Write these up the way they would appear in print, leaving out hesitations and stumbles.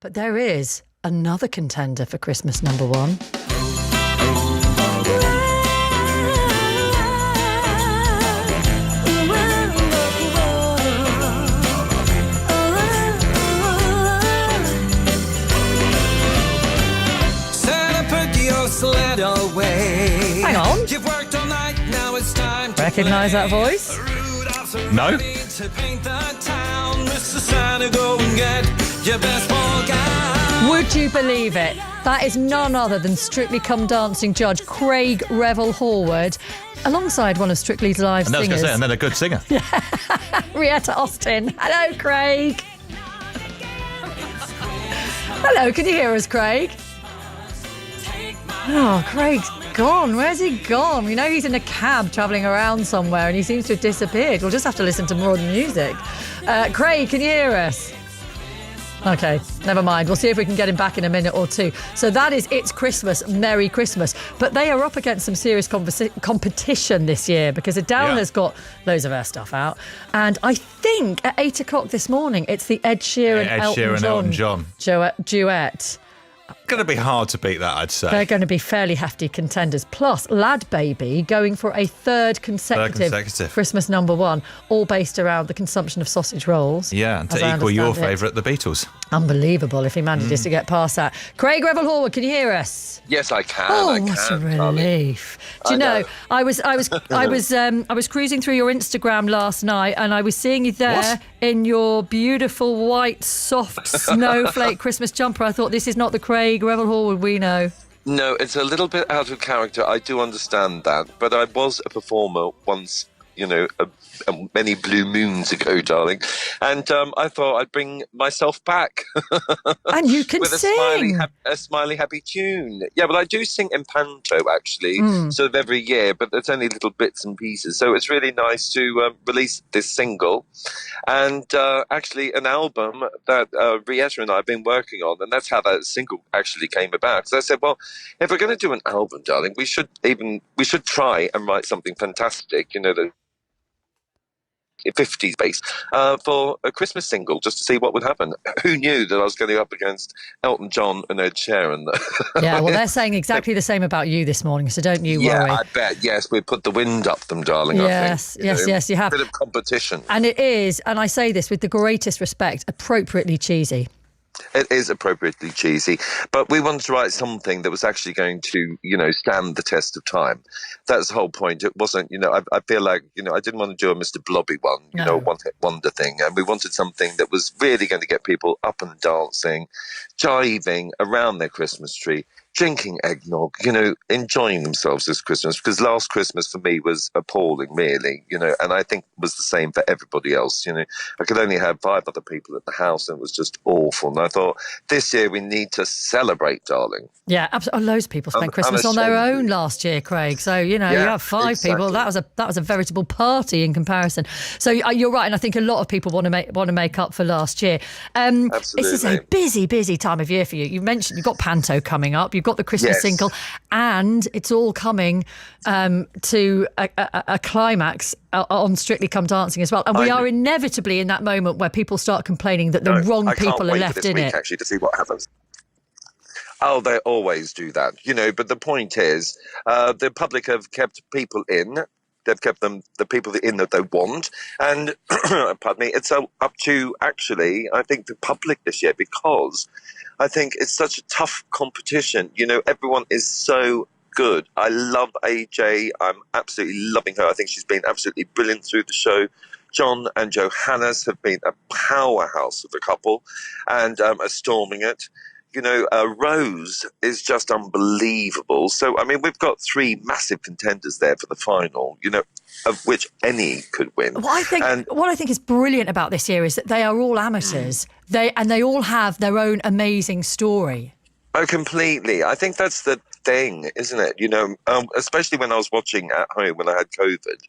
But there is another contender for Christmas number one. Hang on. You've worked all night, now it's time to Recognise that voice? No. Would you believe it? That is none other than Strictly Come Dancing judge Craig Revel Horwood, alongside one of Strictly's live And I was singers. going to say, and then a good singer. Rietta Austin. Hello, Craig. Hello, can you hear us, Craig? Oh, Craig's gone. Where's he gone? We know he's in a cab travelling around somewhere and he seems to have disappeared. We'll just have to listen to more of the music. Craig, can you hear us? Okay, never mind. We'll see if we can get him back in a minute or two. So that is It's Christmas, Merry Christmas. But they are up against some serious competition this year because Adele has got loads of her stuff out. And I think at 8 o'clock this morning, it's the Ed Sheeran, Elton John duet. Going to be hard to beat that, I'd say. They're going to be fairly hefty contenders. Plus, Lad Baby going for a third consecutive Christmas number one, all based around the consumption of sausage rolls. Yeah, and to equal your favourite, the Beatles. Unbelievable if he manages to get past that. Craig Revel Horwood, can you hear us? Yes, I can. Oh, what a relief! Do you know? I was cruising through your Instagram last night, and I was seeing you there in your beautiful white, soft snowflake Christmas jumper. I thought, this is not the Craig Revel Horwood we know. No, it's a little bit out of character. I do understand that, but I was a performer once. Many blue moons ago, darling. And I thought I'd bring myself back. And you can with sing. a smiley, happy tune. Yeah, but I do sing in panto, actually, sort of every year, but there's only little bits and pieces. So it's really nice to release this single. And actually an album that Rietta and I have been working on, and that's how that single actually came about. So I said, well, if we're going to do an album, darling, we should try and write something fantastic, the 50s bass for a Christmas single, just to see what would happen. Who knew that I was going up against Elton John and Ed Sheeran? Yeah, well, they're saying exactly the same about you this morning, so don't you worry. Yeah, I bet. Yes, we put the wind up them, darling. Yes, I think, yes, you have. A bit of competition. And it is, and I say this with the greatest respect, appropriately cheesy. It is appropriately cheesy, but we wanted to write something that was actually going to, stand the test of time. That's the whole point. It wasn't, I feel like, I didn't want to do a Mr. Blobby one, one-hit wonder thing. And we wanted something that was really going to get people up and dancing, jiving around their Christmas tree, drinking eggnog, enjoying themselves this Christmas. Because last Christmas for me was appalling, really, and I think it was the same for everybody else. I could only have 5 other people at the house and it was just awful. And I thought, this year we need to celebrate, darling. Yeah, absolutely. Loads of people spent Christmas on their own last year, Craig. So, you have 5 people. That was a veritable party in comparison. So you're right, and I think a lot of people want to make up for last year. Absolutely. This is a busy time of year for you. You mentioned you've got Panto coming up, you've got the Christmas single, and it's all coming to a climax on Strictly Come Dancing as well. And we are inevitably in that moment where people start complaining that the wrong people are left in it. Actually, to see what happens. Oh, they always do that, but the point is the public have kept people in. They've kept the people in that they want. And, pardon me, it's up to, actually, I think, the public this year, because I think it's such a tough competition. Everyone is so good. I love AJ. I'm absolutely loving her. I think she's been absolutely brilliant through the show. John and Johannes have been a powerhouse of a couple and are storming it. Rose is just unbelievable. So, we've got 3 massive contenders there for the final, of which any could win. What I think is brilliant about this year is that they are all amateurs. They all have their own amazing story. Oh, completely. I think that's the thing, isn't it? Especially when I was watching at home when I had COVID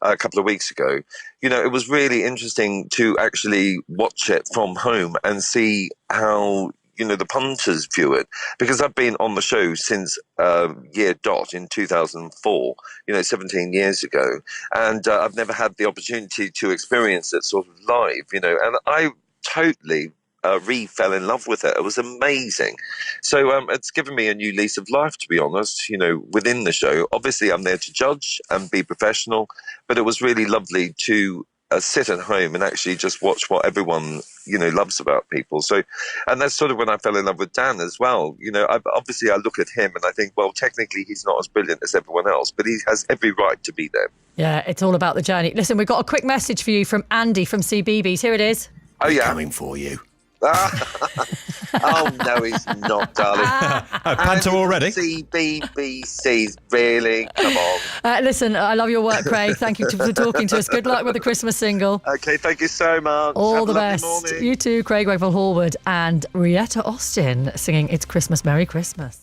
a couple of weeks ago, it was really interesting to actually watch it from home and see how the punters view it, because I've been on the show since year dot in 2004, 17 years ago, and I've never had the opportunity to experience it sort of live, and I totally fell in love with it. It was amazing. So it's given me a new lease of life, to be honest, within the show. Obviously, I'm there to judge and be professional, but it was really lovely to sit at home and actually just watch what everyone, loves about people. So, and that's sort of when I fell in love with Dan as well. Obviously I look at him and I think, well, technically he's not as brilliant as everyone else, but he has every right to be there. Yeah, it's all about the journey. Listen, we've got a quick message for you from Andy from CBeebies. Here it is. Oh, yeah. Coming for you. Oh, no, he's not, darling. Panto already? CBBC's, really? Come on. Listen, I love your work, Craig. Thank you for talking to us. Good luck with the Christmas single. Okay, thank you so much. All Have the a lovely best. morning. You too, Craig Revel Horwood and Rietta Austin singing It's Christmas, Merry Christmas.